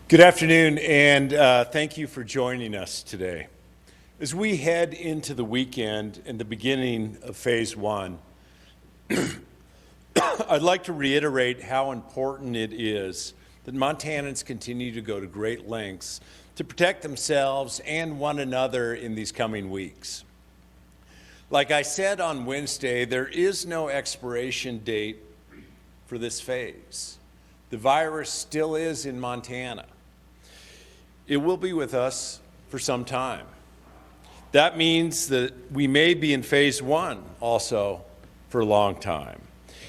Good afternoon, and thank you for joining us today. As we head into the weekend and the beginning of Phase 1, I'd like to reiterate how important it is that Montanans continue to go to great lengths to protect themselves and one another in these coming weeks. Like I said on Wednesday, there is no expiration date for this phase. The virus still is in Montana. It will be with us for some time. That means that we may be in Phase 1 also for a long time.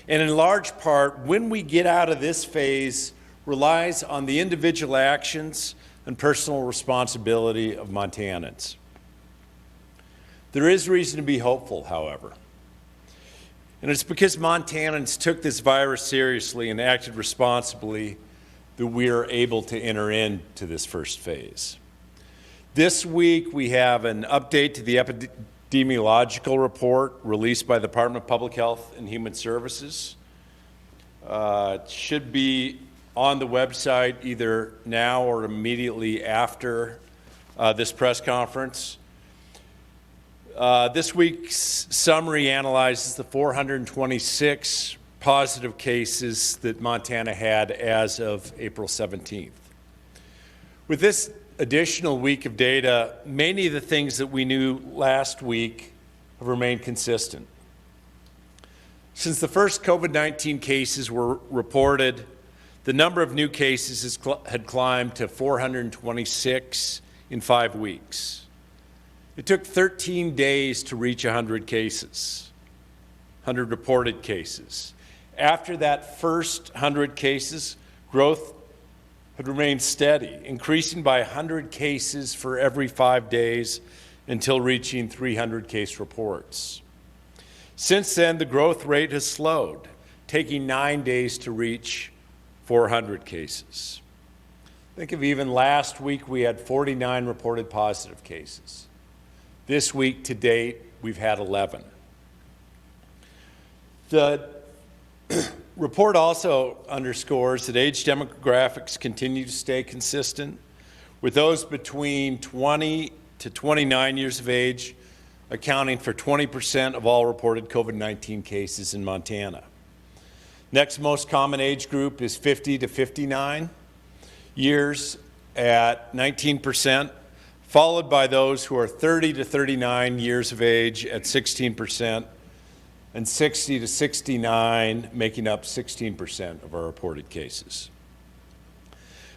And in large part, when we get out of this phase relies on the individual actions and personal responsibility of Montanans. There is reason to be hopeful, however. And it's because Montanans took this virus seriously and acted responsibly that we are able to enter into this first phase. This week, we have an update to the epidemiological report released by the Department of Public Health and Human Services. It should be on the website either now or immediately after this press conference. This week's summary analyzes the 426 positive cases that Montana had as of April 17th. With this additional week of data, many of the things that we knew last week have remained consistent. Since the first COVID-19 cases were reported, the number of new cases had climbed to 426 in 5 weeks. It took 13 days to reach 100 cases, 100 reported cases. After that first 100 cases, growth had remained steady, increasing by 100 cases for every 5 days until reaching 300 case reports. Since then, the growth rate has slowed, taking 9 days to reach 400 cases. Think of even last week, we had 49 reported positive cases. This week to date, we've had 11. The report also underscores that age demographics continue to stay consistent, with those between 20 to 29 years of age accounting for 20% of all reported COVID-19 cases in Montana. Next most common age group is 50 to 59 years at 19%, followed by those who are 30 to 39 years of age at 16%, and 60 to 69 making up 16% of our reported cases.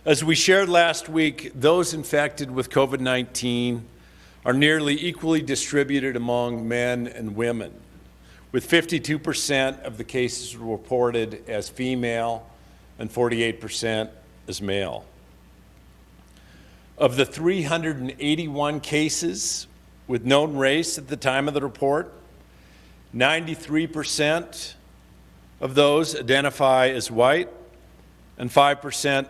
As we shared last week, those infected with COVID-19 are nearly equally distributed among men and women, with 52% of the cases reported as female and 48% as male. Of the 381 cases with known race at the time of the report, 93% of those identify as white and 5%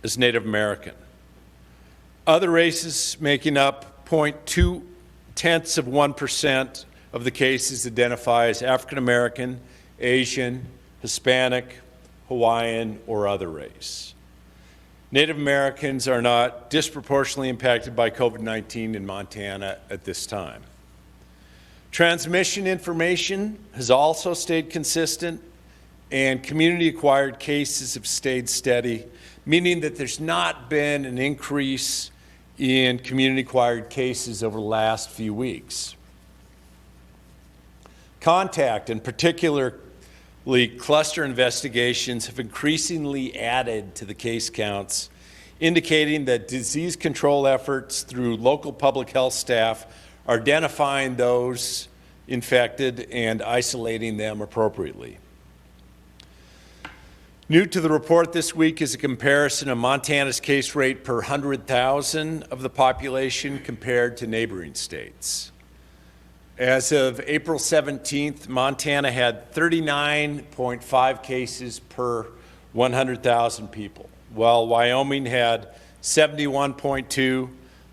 as Native American. Other races making up 0.2% of the cases identify as African American, Asian, Hispanic, Hawaiian, or other race. Native Americans are not disproportionately impacted by COVID-19 in Montana at this time. Transmission information has also stayed consistent, and community-acquired cases have stayed steady, meaning that there's not been an increase in community-acquired cases over the last few weeks. Contact, and particularly cluster investigations, have increasingly added to the case counts, indicating that disease control efforts through local public health staff are identifying those infected and isolating them appropriately. New to the report this week is a comparison of Montana's case rate per 100,000 of the population compared to neighboring states. As of April 17th, Montana had 39.5 cases per 100,000 people, while Wyoming had 71.2,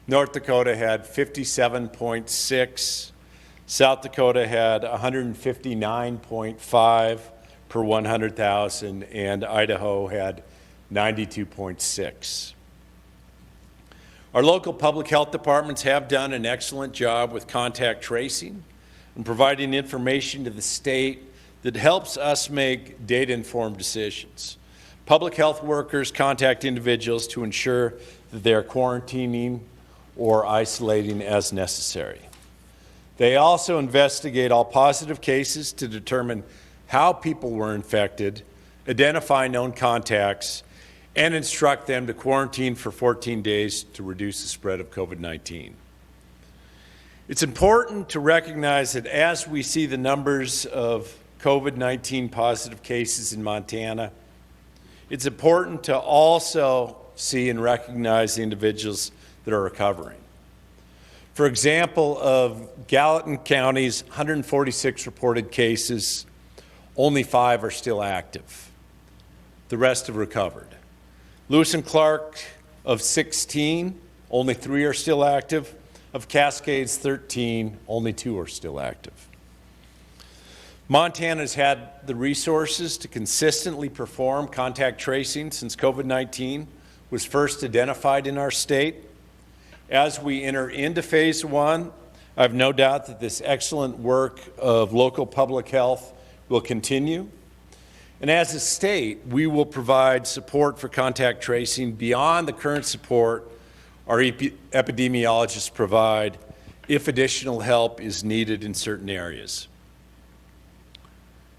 North Dakota had 57.6, South Dakota had 159.5 per 100,000, and Idaho had 92.6. Our local public health departments have done an excellent job with contact tracing and providing information to the state that helps us make data-informed decisions. Public health workers contact individuals to ensure that they are quarantining or isolating as necessary. They also investigate all positive cases to determine how people were infected, identify known contacts, and instruct them to quarantine for 14 days to reduce the spread of COVID-19. It's important to recognize that as we see the numbers of COVID-19 positive cases in Montana, it's important to also see and recognize the individuals that are recovering. For example, of Gallatin County's 146 reported cases, only 5 are still active. The rest have recovered. Lewis and Clark, of 16, only 3 are still active. Of Cascades, 13, only 2 are still active. Montana has had the resources to consistently perform contact tracing since COVID-19 was first identified in our state. As we enter into phase 1, I have no doubt that this excellent work of local public health will continue. And as a state, we will provide support for contact tracing beyond the current support our epidemiologists provide if additional help is needed in certain areas.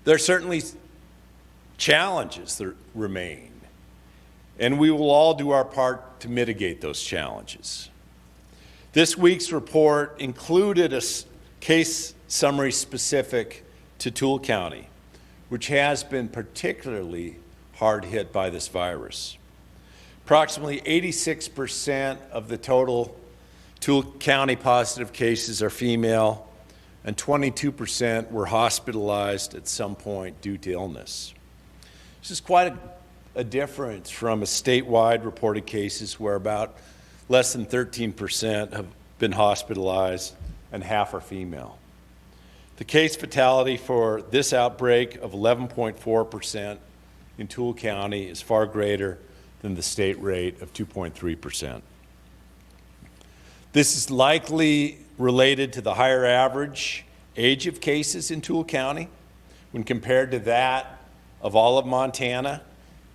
There are certainly challenges that remain, and we will all do our part to mitigate those challenges. This week's report included a case summary specific to Toole County, which has been particularly hard hit by this virus. Approximately 86% of the total Toole County positive cases are female, and 22% were hospitalized at some point due to illness. This is quite a difference from a statewide reported cases where about less than 13% have been hospitalized and half are female. The case fatality for this outbreak of 11.4% in Toole County is far greater than the state rate of 2.3%. This is likely related to the higher average age of cases in Toole County. When compared to that of all of Montana,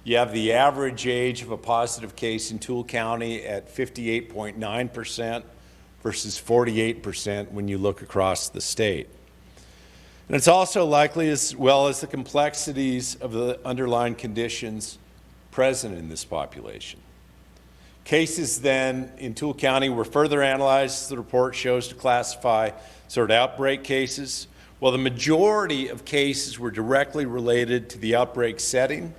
you have the average age of a positive case in Toole County at 58.9% versus 48% when you look across the state. And it's also likely, as well as the complexities of the underlying conditions present in this population. Cases then in Toole County were further analyzed, as the report shows, to classify sort of outbreak cases. While the majority of cases were directly related to the outbreak setting,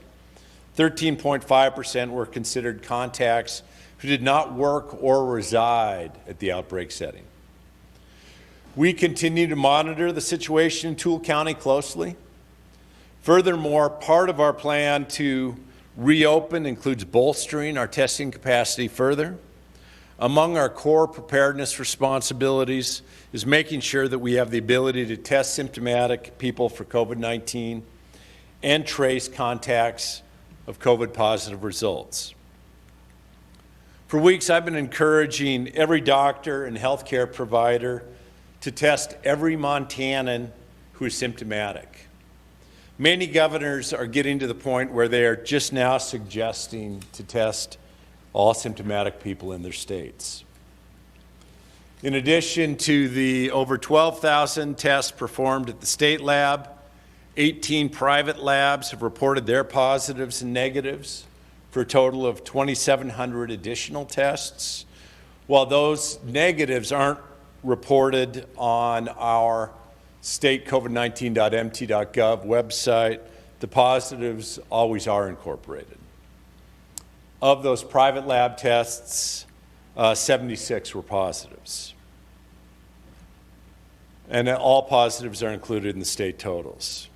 13.5% were considered contacts who did not work or reside at the outbreak setting. We continue to monitor the situation in Toole County closely. Furthermore, part of our plan to reopen includes bolstering our testing capacity further. Among our core preparedness responsibilities is making sure that we have the ability to test symptomatic people for COVID-19 and trace contacts of COVID-positive results. For weeks, I've been encouraging every doctor and healthcare provider to test every Montanan who is symptomatic. Many governors are getting to the point where they are just now suggesting to test all symptomatic people in their states. In addition to the over 12,000 tests performed at the state lab, 18 private labs have reported their positives and negatives for a total of 2,700 additional tests. While those negatives aren't reported on our state covid19.mt.gov website, the positives always are incorporated. Of those private lab tests, 76 were positives. And all positives are included in the state totals.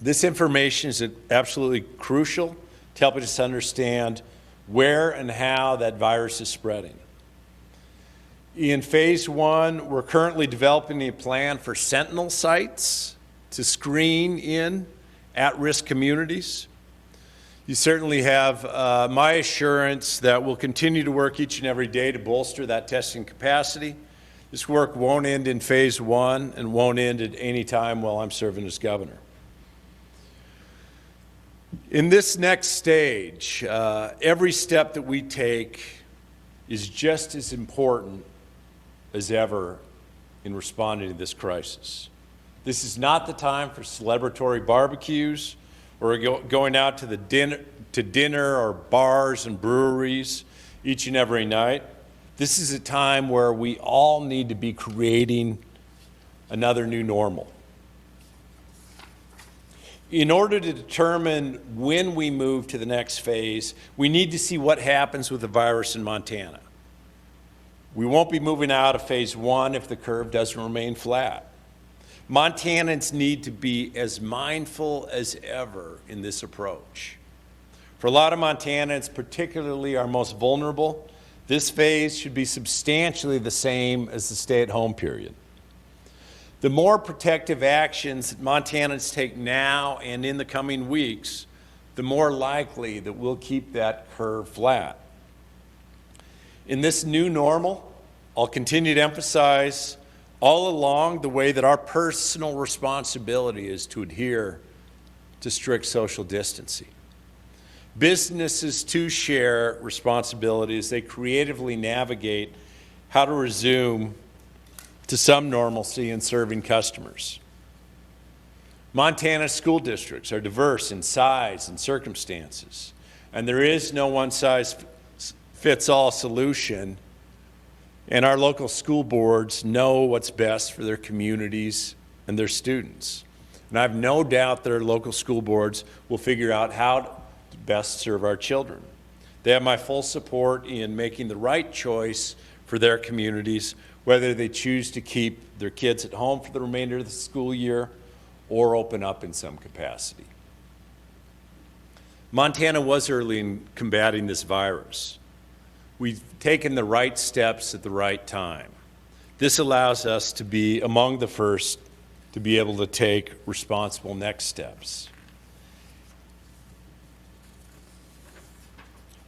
This information is absolutely crucial to helping us understand where and how that virus is spreading. In phase 1, we're currently developing a plan for sentinel sites to screen in at-risk communities. You certainly have my assurance that we'll continue to work each and every day to bolster that testing capacity. This work won't end in phase one and won't end at any time while I'm serving as governor. In this next stage, every step that we take is just as important as ever in responding to this crisis. This is not the time for celebratory barbecues or going out to dinner or bars and breweries each and every night. This is a time where we all need to be creating another new normal. In order to determine when we move to the next phase, we need to see what happens with the virus in Montana. We won't be moving out of phase one if the curve doesn't remain flat. Montanans need to be as mindful as ever in this approach. For a lot of Montanans, particularly our most vulnerable, this phase should be substantially the same as the stay-at-home period. The more protective actions that Montanans take now and in the coming weeks, the more likely that we'll keep that curve flat. In this new normal, I'll continue to emphasize all along the way that our personal responsibility is to adhere to strict social distancing. Businesses too share responsibility as they creatively navigate how to resume to some normalcy in serving customers. Montana school districts are diverse in size and circumstances, and there is no one-size-fits-all solution, and our local school boards know what's best for their communities and their students. And I have no doubt that our local school boards will figure out how to best serve our children. They have my full support in making the right choice for their communities, whether they choose to keep their kids at home for the remainder of the school year or open up in some capacity. Montana was early in combating this virus. We've taken the right steps at the right time. This allows us to be among the first to be able to take responsible next steps.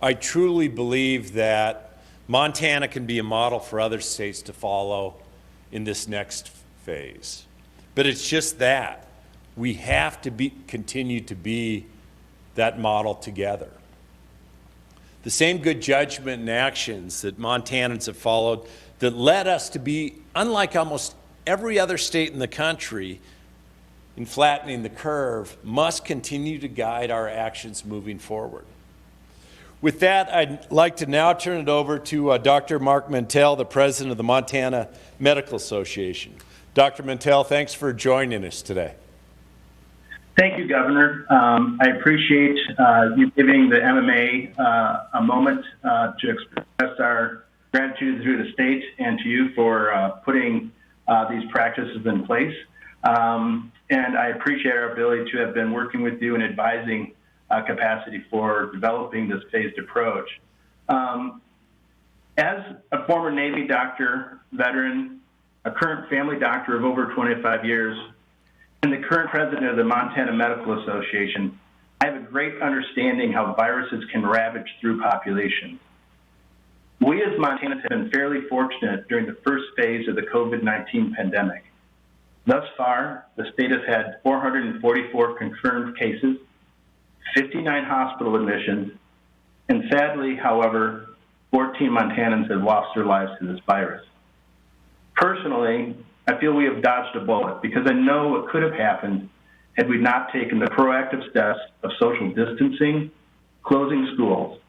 I truly believe that Montana can be a model for other states to follow in this next phase. But it's just that. We have to continue to be that model together. The same good judgment and actions that Montanans have followed that led us to be, unlike almost every other state in the country, in flattening the curve, must continue to guide our actions moving forward. With that, I'd like to now turn it over to Dr. Marc Mentel, the president of the Montana Medical Association. Dr. Mentel, thanks for joining us today. Thank you, Governor. I appreciate you giving the MMA a moment to express our gratitude through the state and to you for putting these practices in place. And I appreciate our ability to have been working with you and advising capacity for developing this phased approach. As a former Navy doctor, veteran, a current family doctor of over 25 years, and the current president of the Montana Medical Association, I have a great understanding how viruses can ravage through populations. We as Montanans have been fairly fortunate during the first phase of the COVID-19 pandemic. Thus far, the state has had 444 confirmed cases, 59 hospital admissions, and sadly, however, 14 Montanans have lost their lives to this virus. Personally, I feel we have dodged a bullet because I know what could have happened had we not taken the proactive steps of social distancing, closing schools,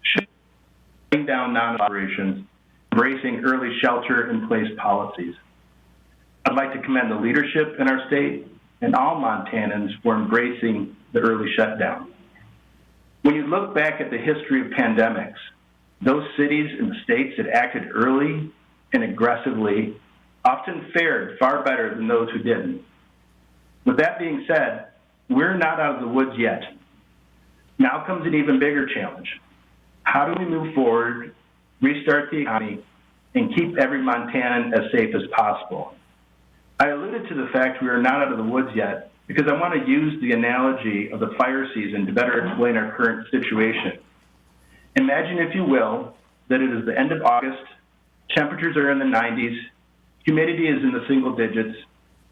shutting down non-operations, embracing early shelter-in-place policies. I'd like to commend the leadership in our state and all Montanans for embracing the early shutdown. When you look back at the history of pandemics, those cities and states that acted early and aggressively often fared far better than those who didn't. With that being said, we're not out of the woods yet. Now comes an even bigger challenge. How do we move forward, restart the economy, and keep every Montanan as safe as possible? I alluded to the fact we are not out of the woods yet because I want to use the analogy of the fire season to better explain our current situation. Imagine, if you will, that it is the end of August, temperatures are in the 90s, humidity is in the single digits,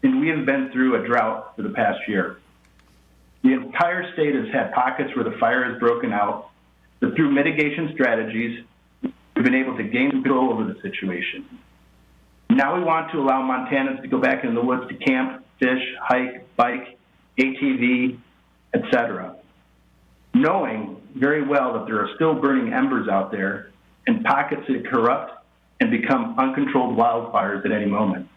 and we have been through a drought for the past year. The entire state has had pockets where the fire has broken out, but through mitigation strategies, we've been able to gain control over the situation. Now we want to allow Montanans to go back into the woods to camp, fish, hike, bike, ATV, etc., knowing very well that there are still burning embers out there and pockets that corrupt and become uncontrolled wildfires at any moment.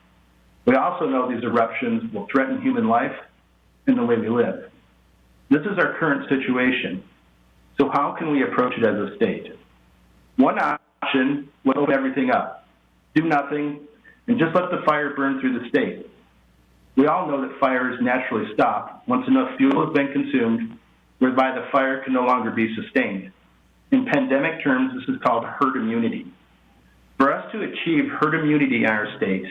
We also know these eruptions will threaten human life and the way we live. This is our current situation. So how can we approach it as a state? One option would open everything up, do nothing, and just let the fire burn through the state. We all know that fires naturally stop once enough fuel has been consumed, whereby the fire can no longer be sustained. In pandemic terms, this is called herd immunity. For us to achieve herd immunity in our state,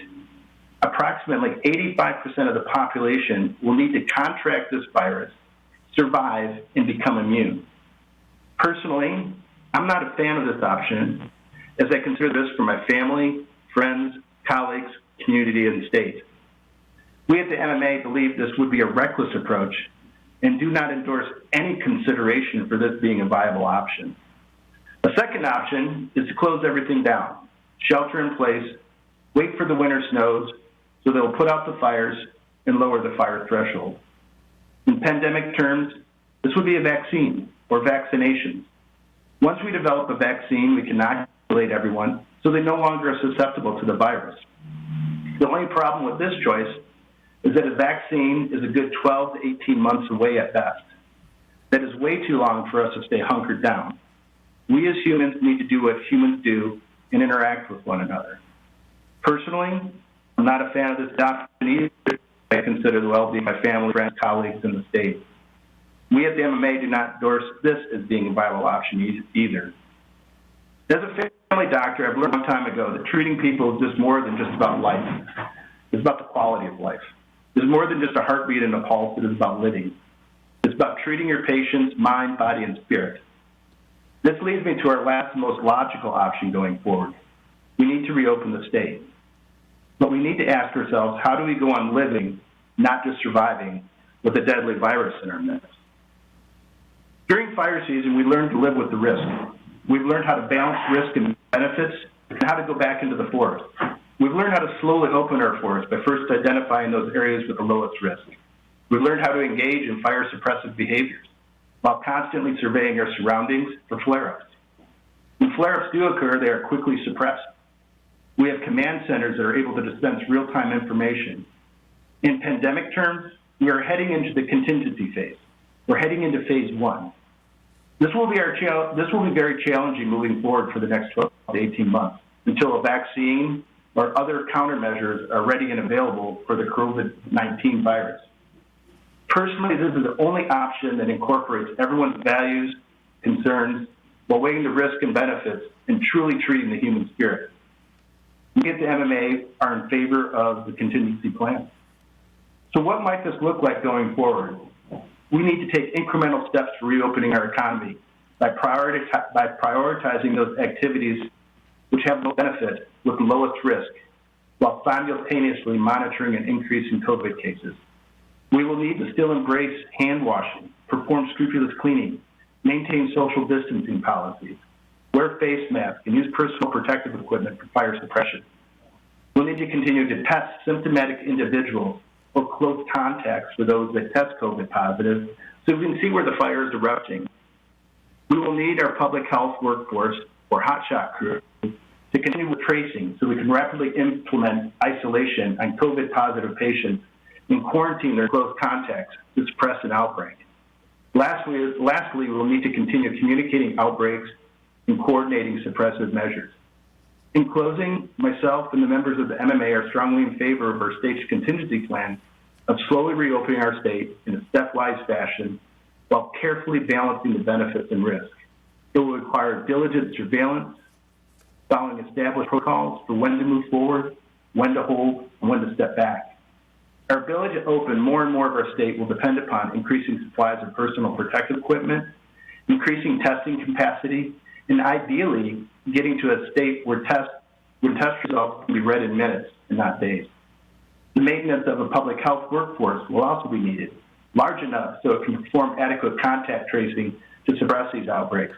approximately 85% of the population will need to contract this virus, survive, and become immune. Personally, I'm not a fan of this option, as I consider this for my family, friends, colleagues, community, and state. We at the MMA believe this would be a reckless approach and do not endorse any consideration for this being a viable option. A second option is to close everything down, shelter in place, wait for the winter snows so they'll put out the fires and lower the fire threshold. In pandemic terms, this would be a vaccine or vaccinations. Once we develop a vaccine, we can inoculate everyone so they no longer are susceptible to the virus. The only problem with this choice is that a vaccine is a good 12 to 18 months away at best. That is way too long for us to stay hunkered down. We as humans need to do what humans do and interact with one another. Personally, I'm not a fan of this option either. I consider the well-being of my family, friends, colleagues in the state. We at the MMA do not endorse this as being a viable option either. As a family doctor, I've learned a long time ago that treating people is just more than just about life. It's about the quality of life. It's more than just a heartbeat and a pulse. It is about living. It's about treating your patient's mind, body, and spirit. This leads me to our last and most logical option going forward. We need to reopen the state. But we need to ask ourselves, how do we go on living, not just surviving, with a deadly virus in our midst? During fire season, we learn to live with the risk. We've learned how to balance risk and benefits and how to go back into the forest. We've learned how to slowly open our forest by first identifying those areas with the lowest risk. We've learned how to engage in fire suppressive behaviors while constantly surveying our surroundings for flare-ups. When flare-ups do occur, they are quickly suppressed. We have command centers that are able to dispense real-time information. In pandemic terms, we are heading into the contingency phase. We're heading into phase 1. This will be very challenging moving forward for the next 12 to 18 months until a vaccine or other countermeasures are ready and available for the COVID-19 virus. Personally, this is the only option that incorporates everyone's values, concerns, while weighing the risk and benefits and truly treating the human spirit. We at the MMA are in favor of the contingency plan. So what might this look like going forward? We need to take incremental steps for reopening our economy by prioritizing those activities which have no benefit with the lowest risk, while simultaneously monitoring an increase in COVID cases. We will need to still embrace hand washing, perform scrupulous cleaning, maintain social distancing policies, wear face masks, and use personal protective equipment for fire suppression. We'll need to continue to test symptomatic individuals or close contacts for those that test COVID positive so we can see where the fire is erupting. We will need our public health workforce or hotshot crew to continue with tracing so we can rapidly implement isolation on COVID positive patients and quarantine their close contacts to suppress an outbreak. Lastly, we will need to continue communicating outbreaks and coordinating suppressive measures. In closing, myself and the members of the MMA are strongly in favor of our state's contingency plan of slowly reopening our state in a stepwise fashion while carefully balancing the benefits and risks. It will require diligent surveillance, following established protocols for when to move forward, when to hold, and when to step back. Our ability to open more and more of our state will depend upon increasing supplies of personal protective equipment, increasing testing capacity, and ideally getting to a state where test results can be read in minutes and not days. The maintenance of a public health workforce will also be needed, large enough so it can perform adequate contact tracing to suppress these outbreaks.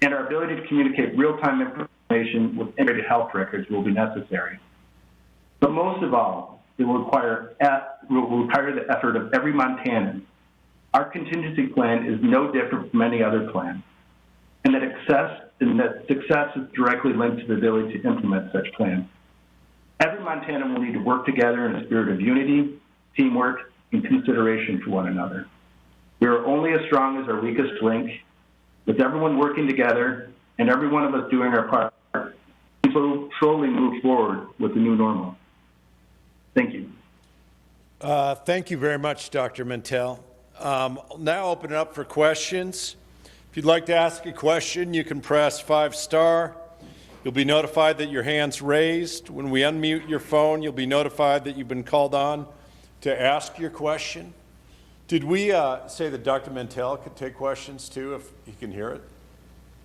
And our ability to communicate real-time information with integrated health records will be necessary. But most of all, it will require the effort of every Montanan. Our contingency plan is no different from any other plan, and that success is directly linked to the ability to implement such plans. Every Montanan will need to work together in a spirit of unity, teamwork, and consideration for one another. We are only as strong as our weakest link. With everyone working together and every one of us doing our part, we will slowly move forward with the new normal. Thank you. Thank you very much, Dr. Mentel. I'll now open it up for questions. If you'd like to ask a question, you can press 5*. You'll be notified that your hand's raised. When we unmute your phone, you'll be notified that you've been called on to ask your question. Did we say that Dr. Mentel could take questions too, if he can hear it?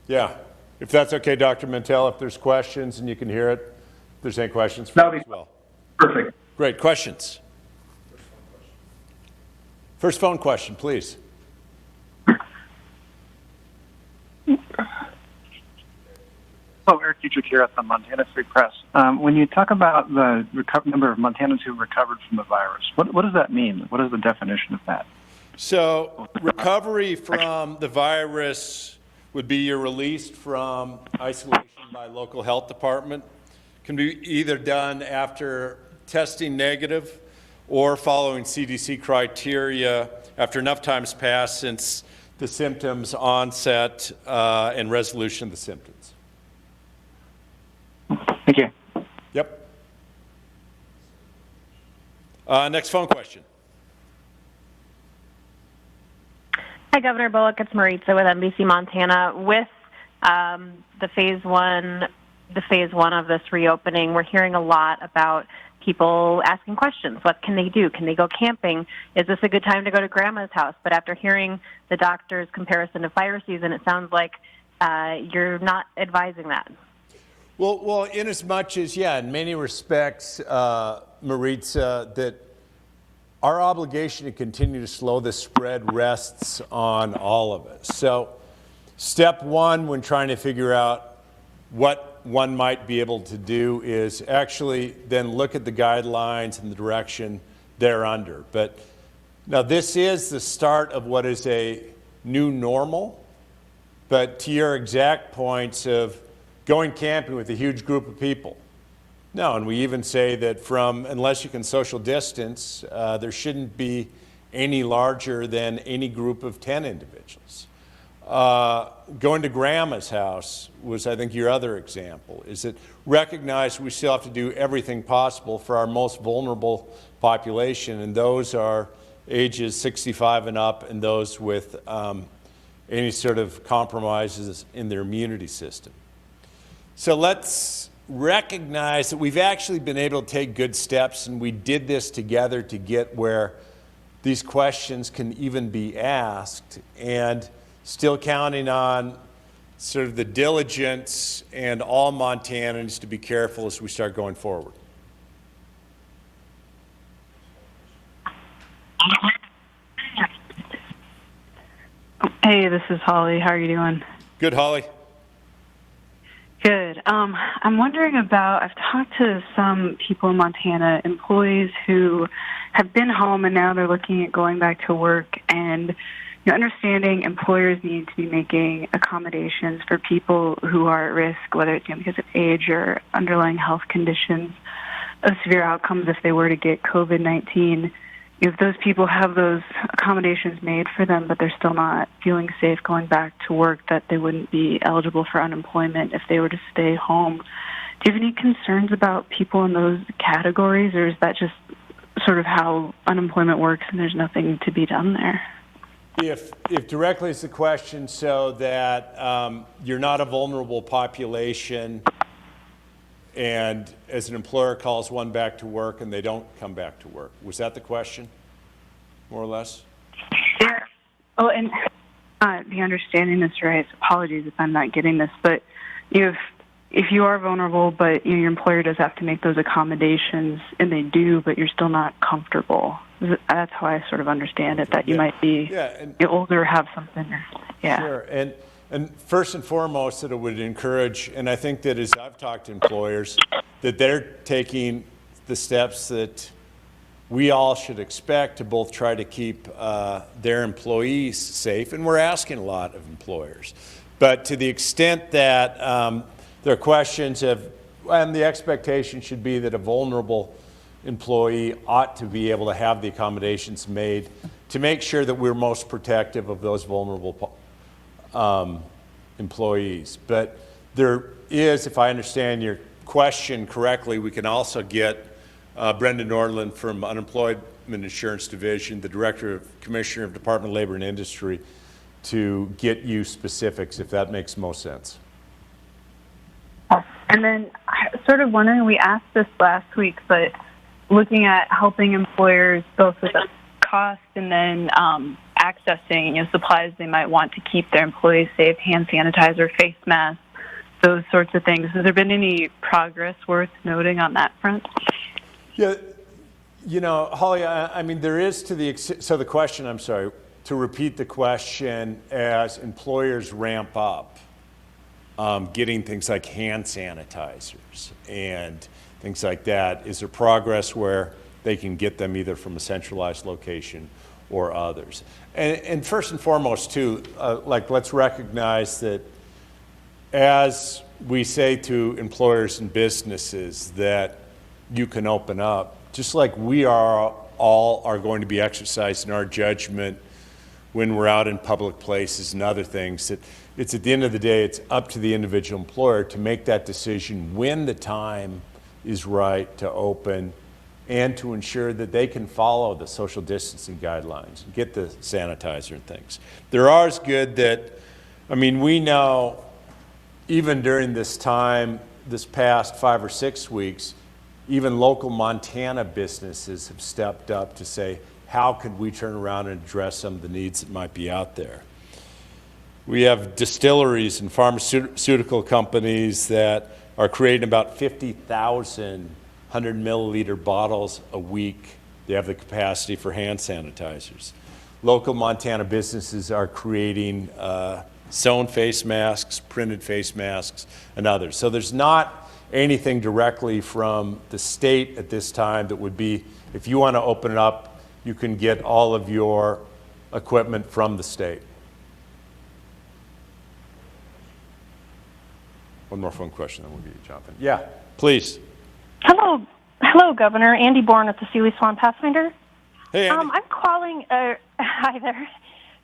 Yeah. If that's okay, Dr. Mentel, if there's questions and you can hear it, if there's any questions for you as well. Perfect. Great. Questions? First phone question, please. Hello, Eric Dietrich here at the Montana Free Press. When you talk about the number of Montanans who recovered from the virus, what does that mean? What is the definition of that? So recovery from the virus would be you're released from isolation by local health department. Can be either done after testing negative or following CDC criteria after enough time's passed since the symptoms onset and resolution of the symptoms. Thank you. Yep. Next phone question. Hi, Governor Bullock. It's Maritza with NBC Montana. With the phase one of this reopening, we're hearing a lot about people asking questions. What can they do? Can they go camping? Is this a good time to go to grandma's house? But after hearing the doctor's comparison to fire season, it sounds like you're not advising that. Well, in as much as, yeah, in many respects, Maritza, that our obligation to continue to slow the spread rests on all of us. So step one when trying to figure out what one might be able to do is actually then look at the guidelines and the direction they're under. But now this is the start of what is a new normal, but to your exact points of going camping with a huge group of people. No, and we even say that unless you can social distance, there shouldn't be any larger than any group of 10 individuals. Going to grandma's house was, I think, your other example, is that recognize we still have to do everything possible for our most vulnerable population, and those are ages 65 and up and those with any sort of compromises in their immunity system. So let's recognize that we've actually been able to take good steps, and we did this together to get where these questions can even be asked, and still counting on sort of the diligence and all Montanans to be careful as we start going forward. Hey, this is Holly. How are you doing? Good, Holly. Good. I'm wondering about, I've talked to some people in Montana, employees who have been home and now they're looking at going back to work, and understanding employers need to be making accommodations for people who are at risk, whether it's because of age or underlying health conditions of severe outcomes if they were to get COVID-19. If those people have those accommodations made for them, but they're still not feeling safe going back to work, that they wouldn't be eligible for unemployment if they were to stay home. Do you have any concerns about people in those categories, or is that just sort of how unemployment works and there's nothing to be done there? If directly is the question, so that you're not a vulnerable population and as an employer calls one back to work and they don't come back to work. Was that the question, more or less? Yeah. Oh, and the understanding this right, apologies if I'm not getting this, but if you are vulnerable, but your employer does have to make those accommodations, and they do, but you're still not comfortable. That's how I sort of understand it, that you might be older, have something. Yeah. Sure. And first and foremost, that it would encourage, and I think that as I've talked to employers, that they're taking the steps that we all should expect to both try to keep their employees safe, and we're asking a lot of employers. But to the extent that there are questions of, and the expectation should be that a vulnerable employee ought to be able to have the accommodations made to make sure that we're most protective of those vulnerable employees. But there is, if I understand your question correctly, we can also get Brendan Nordland from Unemployment Insurance Division, the Commissioner of Department of Labor and Industry, to get you specifics, if that makes most sense. And then I sort of wondering, we asked this last week, but looking at helping employers both with the cost and then accessing supplies they might want to keep their employees safe, hand sanitizer, face masks, those sorts of things. Has there been any progress worth noting on that front? Yeah, Holly, I mean, there is so the question, I'm sorry, to repeat the question, as employers ramp up, getting things like hand sanitizers and things like that, is there progress where they can get them either from a centralized location or others? And first and foremost, too, let's recognize that as we say to employers and businesses that you can open up, just like we all are going to be exercising our judgment when we're out in public places and other things, that it's at the end of the day, it's up to the individual employer to make that decision when the time is right to open and to ensure that they can follow the social distancing guidelines and get the sanitizer and things. There are as good that, I mean, we know even during this time, this past 5 or 6 weeks, even local Montana businesses have stepped up to say, how could we turn around and address some of the needs that might be out there? We have distilleries and pharmaceutical companies that are creating about 50,000 100 milliliter bottles a week. They have the capacity for hand sanitizers. Local Montana businesses are creating sewn face masks, printed face masks, and others. So there's not anything directly from the state at this time that would be, if you want to open it up, you can get all of your equipment from the state. One more phone question, then we'll get you, Jonathan. Yeah, please. Hello, Governor. Andy Bourne at the Sealy Swan Pathfinder. Hey, Andy. I'm calling. Hi there.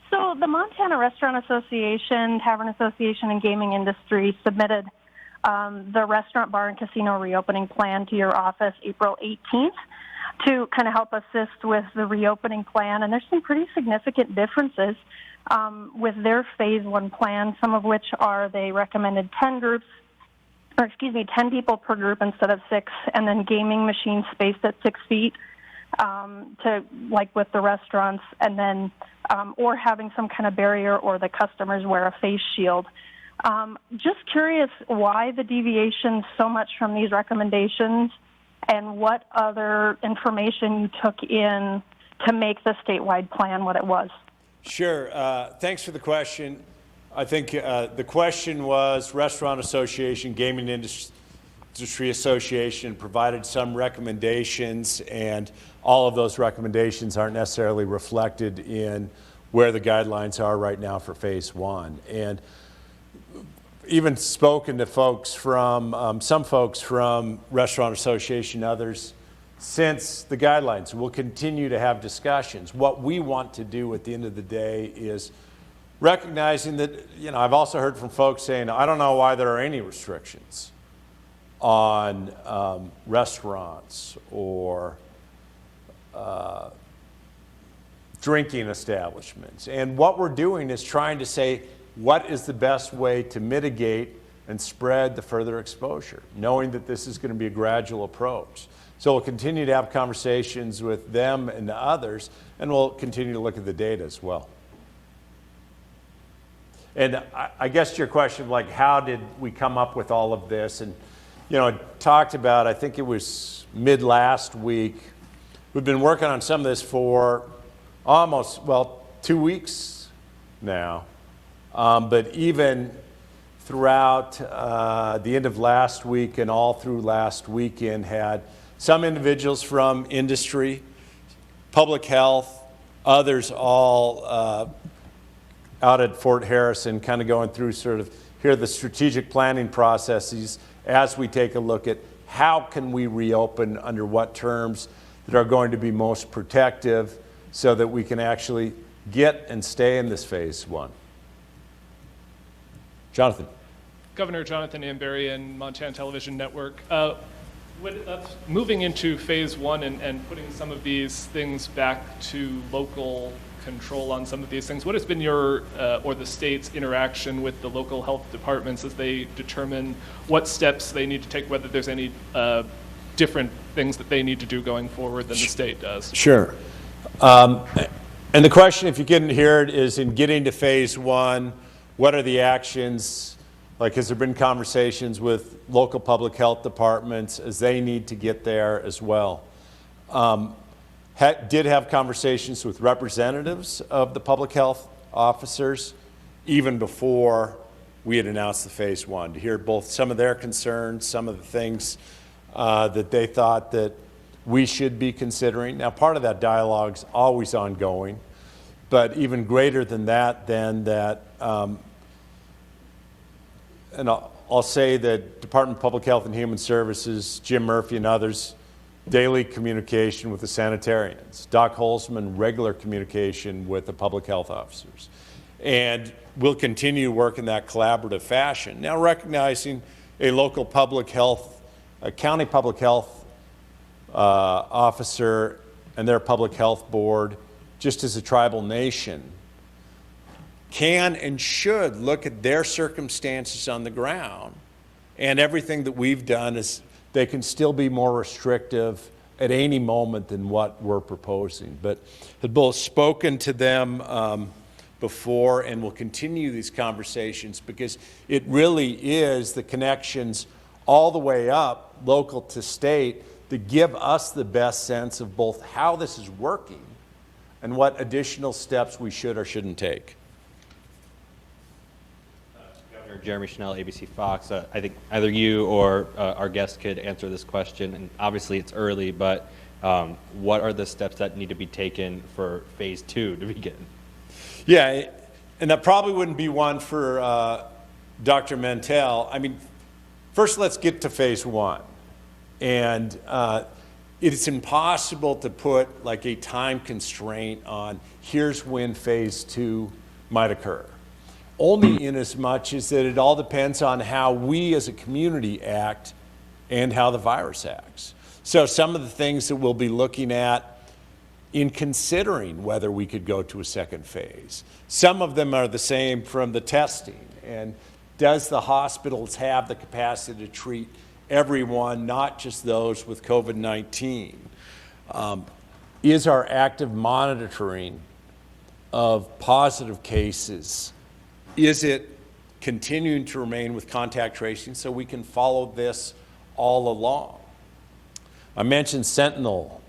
So the Montana Restaurant Association, Tavern Association, and Gaming Industry submitted the restaurant, bar, and casino reopening plan to your office April 18th to kind of help assist with the reopening plan. And there's some pretty significant differences with their phase one plan, some of which are they recommended 10 people per group instead of 6, and then gaming machines spaced at 6 feet, to like with the restaurants, and then or having some kind of barrier, or the customers wear a face shield. Just curious why the deviation so much from these recommendations, and what other information you took in to make the statewide plan what it was. Sure. Thanks for the question. I think the question was Restaurant Association, Gaming Industry Association provided some recommendations, and all of those recommendations aren't necessarily reflected in where the guidelines are right now for phase one. And even spoken to folks from, some folks from Restaurant Association, others, since the guidelines. We'll continue to have discussions. What we want to do at the end of the day is recognizing that, I've also heard from folks saying, I don't know why there are any restrictions on restaurants or drinking establishments. And what we're doing is trying to say, what is the best way to mitigate and spread the further exposure, knowing that this is going to be a gradual approach. So we'll continue to have conversations with them and others, and we'll continue to look at the data as well. And I guess to your question, like, how did we come up with all of this? And, you know, I talked about, I think it was mid last week, we've been working on some of this for almost, well, 2 weeks now. But even throughout the end of last week and all through last weekend, had some individuals from industry, public health, others all out at Fort Harrison, kind of going through sort of here are the strategic planning processes as we take a look at how can we reopen under what terms that are going to be most protective so that we can actually get and stay in this phase one. Jonathan. Governor Jonathan Amberry and Montana Television Network. Moving into phase one and putting some of these things back to local control on some of these things, what has been your or the state's interaction with the local health departments as they determine what steps they need to take, whether there's any different things that they need to do going forward than the state does? Sure. And the question, if you couldn't hear it, is in getting to phase one, what are the actions? Like, has there been conversations with local public health departments as they need to get there as well? Did have conversations with representatives of the public health officers even before we had announced the phase one, to hear both some of their concerns, some of the things that they thought that we should be considering. Now, part of that dialogue's always ongoing, but even greater than that, and I'll say that Department of Public Health and Human Services, Jim Murphy and others, daily communication with the sanitarians. Doc Holzman, regular communication with the public health officers. And we'll continue to work in that collaborative fashion. Now, recognizing a local public health, a county public health officer and their public health board, just as a tribal nation, can and should look at their circumstances on the ground. And everything that we've done is they can still be more restrictive at any moment than what we're proposing. But had both spoken to them before and will continue these conversations because it really is the connections all the way up, local to state, that give us the best sense of both how this is working and what additional steps we should or shouldn't take. Jeremy Schnell, ABC Fox. I think either you or our guest could answer this question, and obviously it's early, but what are the steps that need to be taken for phase two to begin? Yeah, and that probably wouldn't be one for Dr. Mentel. I mean, first let's get to phase one. And it's impossible to put like a time constraint on here's when phase two might occur. Only in as much as that it all depends on how we as a community act and how the virus acts. So some of the things that we'll be looking at in considering whether we could go to a second phase. Some of them are the same from the testing. And does the hospitals have the capacity to treat everyone, not just those with COVID-19? Is our active monitoring of positive cases, is it continuing to remain with contact tracing so we can follow this all along? I mentioned sentinel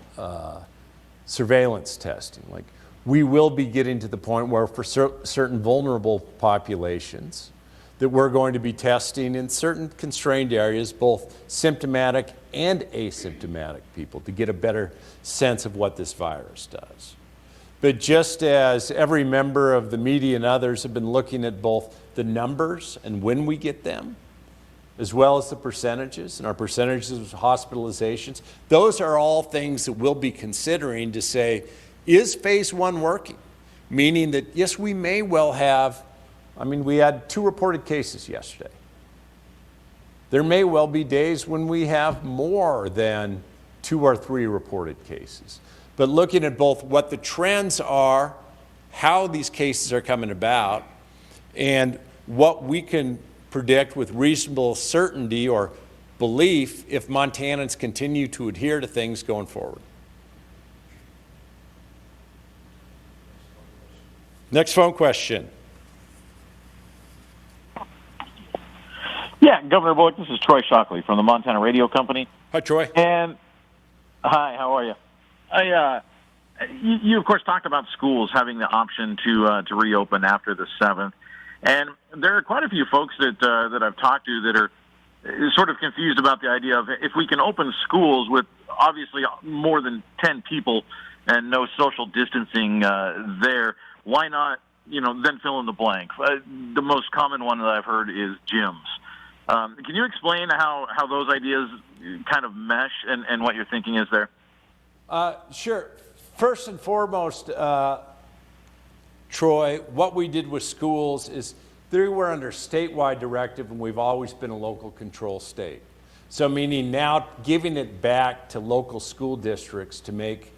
surveillance testing. Like, we will be getting to the point where for certain vulnerable populations that we're going to be testing in certain constrained areas, both symptomatic and asymptomatic people, to get a better sense of what this virus does. But just as every member of the media and others have been looking at both the numbers and when we get them, as well as the percentages and our percentages of hospitalizations, those are all things that we'll be considering to say, is phase one working? Meaning that, yes, we may well have, I mean, we had 2 reported cases yesterday. There may well be days when we have more than 2 or 3 reported cases. But looking at both what the trends are, how these cases are coming about, and what we can predict with reasonable certainty or belief if Montanans continue to adhere to things going forward. Next phone question. Yeah, Governor Bullock, this is Troy Shockley from the Montana Radio Company. Hi, Troy. And hi, how are you? You of course talked about schools having the option to reopen after the 7th, and there are quite a few folks that I've talked to that are sort of confused about the idea of if we can open schools with obviously more than 10 people and no social distancing there, why not then fill in the blank? The most common one that I've heard is gyms. Can you explain how those ideas kind of mesh and what your thinking is there? Sure. First and foremost, Troy, what we did with schools is they were under statewide directive, and we've always been a local control state. So meaning now giving it back to local school districts to make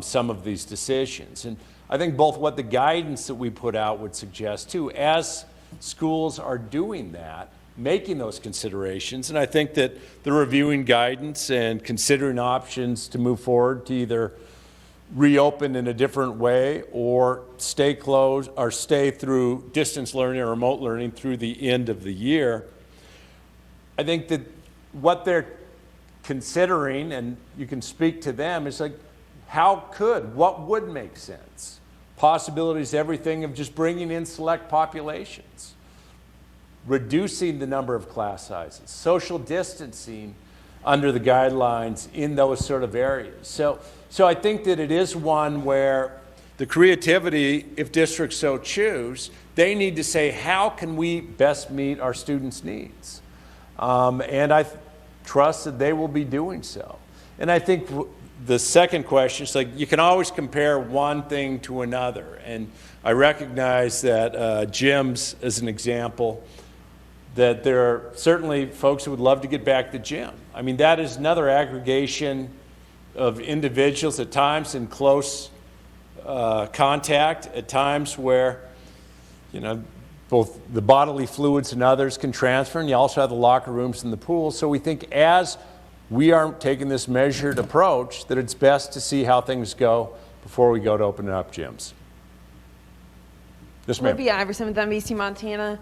some of these decisions. And I think both what the guidance that we put out would suggest too, as schools are doing that, making those considerations, and I think that the reviewing guidance and considering options to move forward to either reopen in a different way or stay closed or stay through distance learning or remote learning through the end of the year. I think that what they're considering, and you can speak to them, is like, what would make sense? Possibilities, everything of just bringing in select populations, reducing the number of class sizes, social distancing under the guidelines in those sort of areas. So I think that it is one where the creativity, if districts so choose, they need to say, how can we best meet our students' needs? And I trust that they will be doing so. And I think the second question is, like, you can always compare one thing to another. And I recognize that gyms, as an example, that there are certainly folks who would love to get back to gym. I mean, that is another aggregation of individuals at times in close contact, at times where, both the bodily fluids and others can transfer, and you also have the locker rooms and the pools. So we think as we are taking this measured approach, that it's best to see how things go before we go to opening up gyms. Yes, ma'am. Libby Iverson with NBC Montana.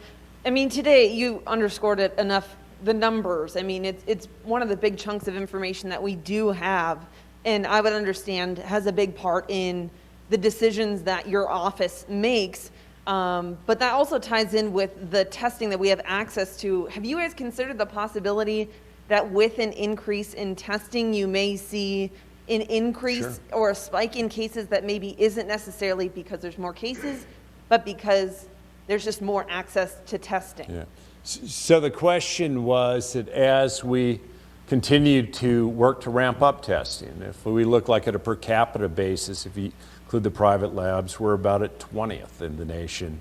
I mean, today you underscored it enough, the numbers. I mean, it's one of the big chunks of information that we do have, and I would understand has a big part in the decisions that your office makes. But that also ties in with the testing that we have access to. Have you guys considered the possibility that with an increase in testing, you may see an increase or a spike in cases that maybe isn't necessarily because there's more cases, but because there's just more access to testing? Yeah. So the question was that as we continue to work to ramp up testing, if we look like at a per capita basis, if you include the private labs, we're about at 20th in the nation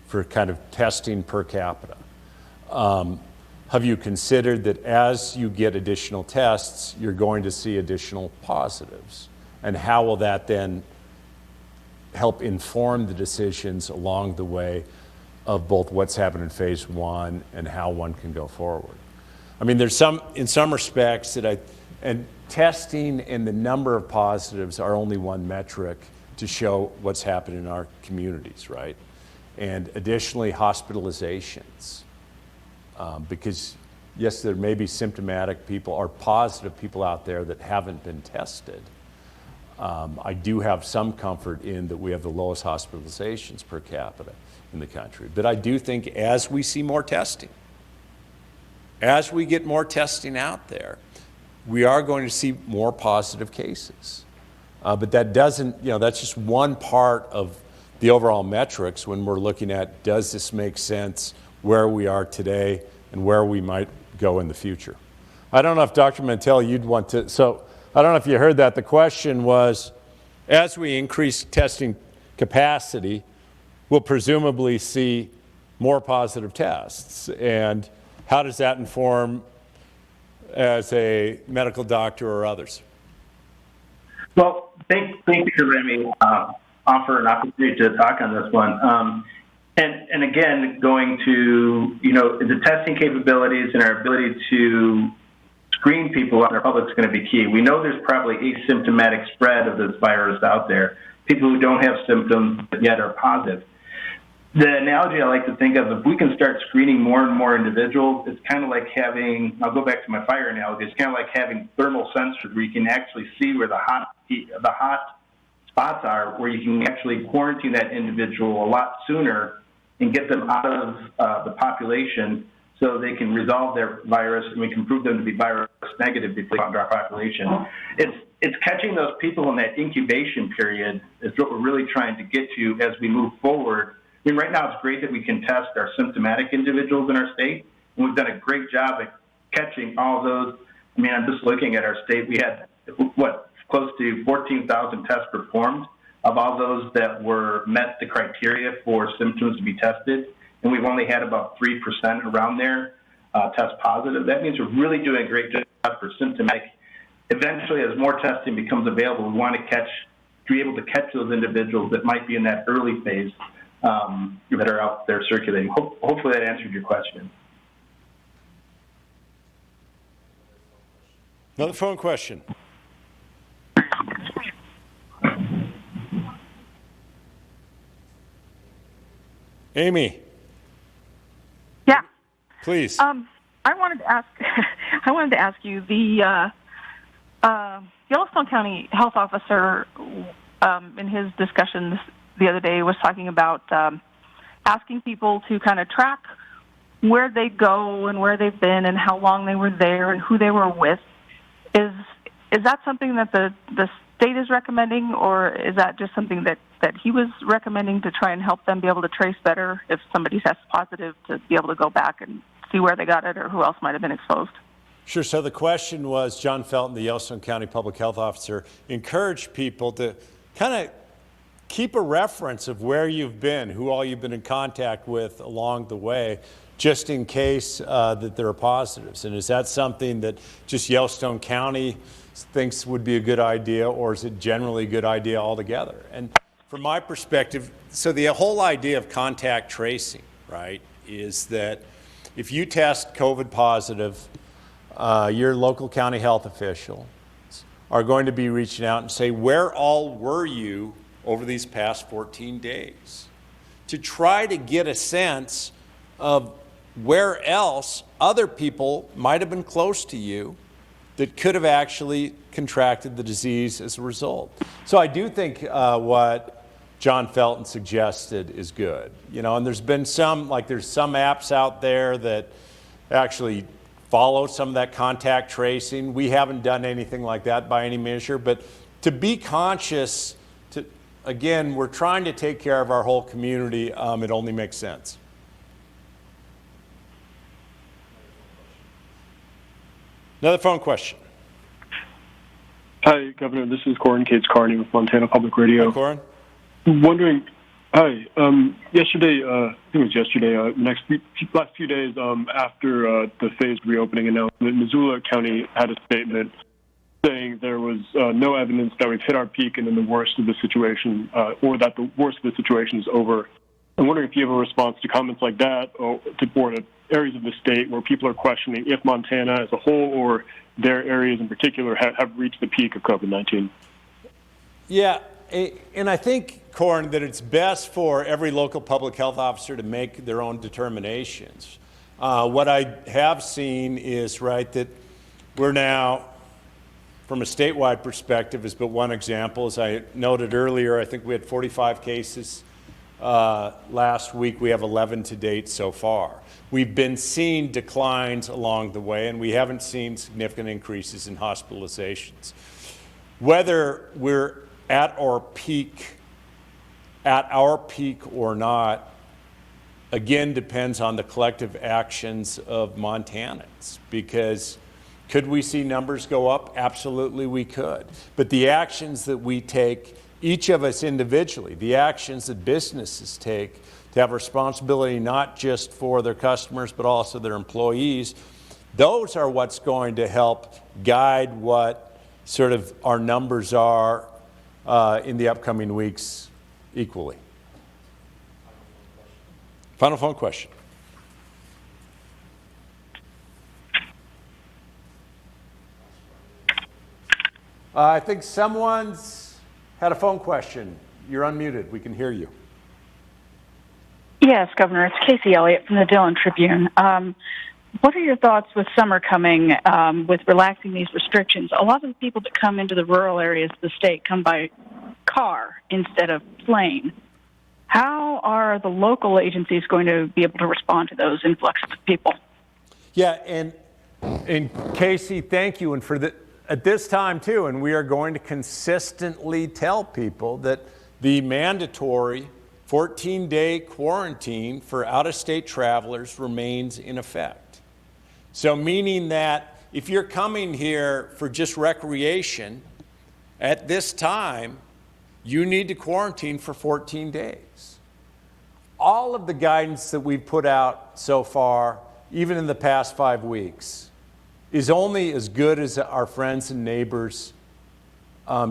for kind of testing per capita. Have you considered that as you get additional tests, you're going to see additional positives? And how will that then help inform the decisions along the way of both what's happened in phase 1 and how one can go forward? I mean, there's in some respects and testing and the number of positives are only one metric to show what's happened in our communities, right? And additionally, hospitalizations. Because yes, there may be symptomatic people or positive people out there that haven't been tested. I do have some comfort in that we have the lowest hospitalizations per capita in the country. But I do think as we see more testing, as we get more testing out there, we are going to see more positive cases. But that doesn't, that's just one part of the overall metrics when we're looking at, does this make sense where we are today and where we might go in the future? I don't know if Dr. Mentel, you'd want to, so I don't know if you heard that. The question was, as we increase testing capacity, we'll presumably see more positive tests. And how does that inform as a medical doctor or others? Well, thank you for letting me offer an opportunity to talk on this one. And again, going to, the testing capabilities and our ability to screen people out in our public is going to be key. We know there's probably asymptomatic spread of this virus out there, people who don't have symptoms but yet are positive. The analogy I like to think of, if we can start screening more and more individuals, it's kind of like having, I'll go back to my fire analogy, it's kind of like having thermal sensors where you can actually see where the hot spots are, where you can actually quarantine that individual a lot sooner and get them out of the population so they can resolve their virus and we can prove them to be virus negative before they come to our population. It's catching those people in that incubation period is what we're really trying to get to as we move forward. I mean, right now it's great that we can test our symptomatic individuals in our state, and we've done a great job at catching all those. I mean, I'm just looking at our state. We had, close to 14,000 tests performed of all those that met the criteria for symptoms to be tested, and we've only had about 3% around there test positive. That means we're really doing a great job for symptomatic. Eventually, as more testing becomes available, we want to be able to catch those individuals that might be in that early phase that are out there circulating. Hopefully that answered your question. Another phone question. Amy. Yeah. Please. I wanted to ask you, the Yellowstone County health officer in his discussions the other day was talking about asking people to kind of track where they go and where they've been and how long they were there and who they were with. Is that something that the state is recommending, or is that just something that he was recommending to try and help them be able to trace better if somebody tests positive, to be able to go back and see where they got it or who else might have been exposed? Sure. So the question was, John Felton, the Yellowstone County Public Health Officer, encouraged people to kind of keep a reference of where you've been, who all you've been in contact with along the way, just in case that there are positives. And is that something that just Yellowstone County thinks would be a good idea, or is it generally a good idea altogether? And from my perspective, so the whole idea of contact tracing, right, is that if you test COVID positive, your local county health official are going to be reaching out and say, where all were you over these past 14 days? To try to get a sense of where else other people might have been close to you that could have actually contracted the disease as a result. So I do think what John Felton suggested is good. And there's been there's some apps out there that actually follow some of that contact tracing. We haven't done anything like that by any measure, but to be conscious, again, we're trying to take care of our whole community. It only makes sense. Another phone question. Hi, Governor. This is Corin Cates Carney with Montana Public Radio. Hi, Corin. Wondering, yesterday, I think it was yesterday, last few days after the phased reopening announcement, Missoula County had a statement saying there was no evidence that we've hit our peak and in the worst of the situation, or that the worst of the situation is over. I'm wondering if you have a response to comments like that, or to areas of the state where people are questioning if Montana as a whole or their areas in particular have reached the peak of COVID-19. Yeah, and I think, Corin, that it's best for every local public health officer to make their own determinations. What I have seen is, that we're now, from a statewide perspective, is but one example. As I noted earlier, I think we had 45 cases last week. We have 11 to date so far. We've been seeing declines along the way, and we haven't seen significant increases in hospitalizations. Whether we're at our peak or not, again, depends on the collective actions of Montanans. Because could we see numbers go up? Absolutely we could. But the actions that we take, each of us individually, the actions that businesses take to have responsibility not just for their customers but also their employees, those are what's going to help guide what sort of our numbers are in the upcoming weeks equally. Final phone question. I think someone's had a phone question. You're unmuted. We can hear you. Yes, Governor. It's Casey Elliott from the Dillon Tribune. What are your thoughts with summer coming, with relaxing these restrictions? A lot of the people that come into the rural areas of the state come by car instead of plane. How are the local agencies going to be able to respond to those influxes of people? Yeah, and Casey, thank you. And at this time too, and we are going to consistently tell people that the mandatory 14-day quarantine for out-of-state travelers remains in effect. So meaning that if you're coming here for just recreation, at this time, you need to quarantine for 14 days. All of the guidance that we've put out so far, even in the past 5 weeks, is only as good as our friends and neighbors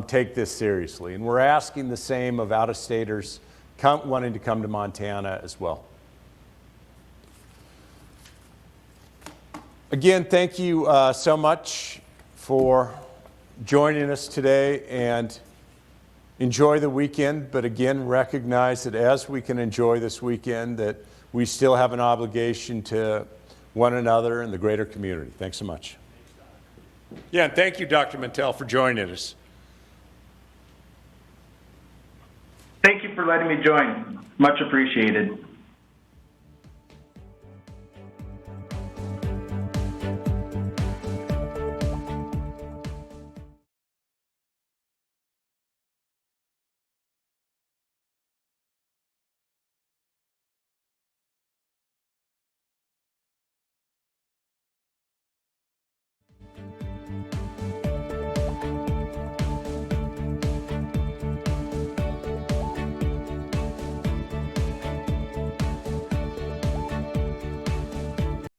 take this seriously. And we're asking the same of out-of-staters wanting to come to Montana as well. Again, thank you so much for joining us today, and enjoy the weekend. But again, recognize that as we can enjoy this weekend, that we still have an obligation to one another and the greater community. Thanks so much. Yeah, and thank you, Dr. Mentel, for joining us. Thank you for letting me join. Much appreciated.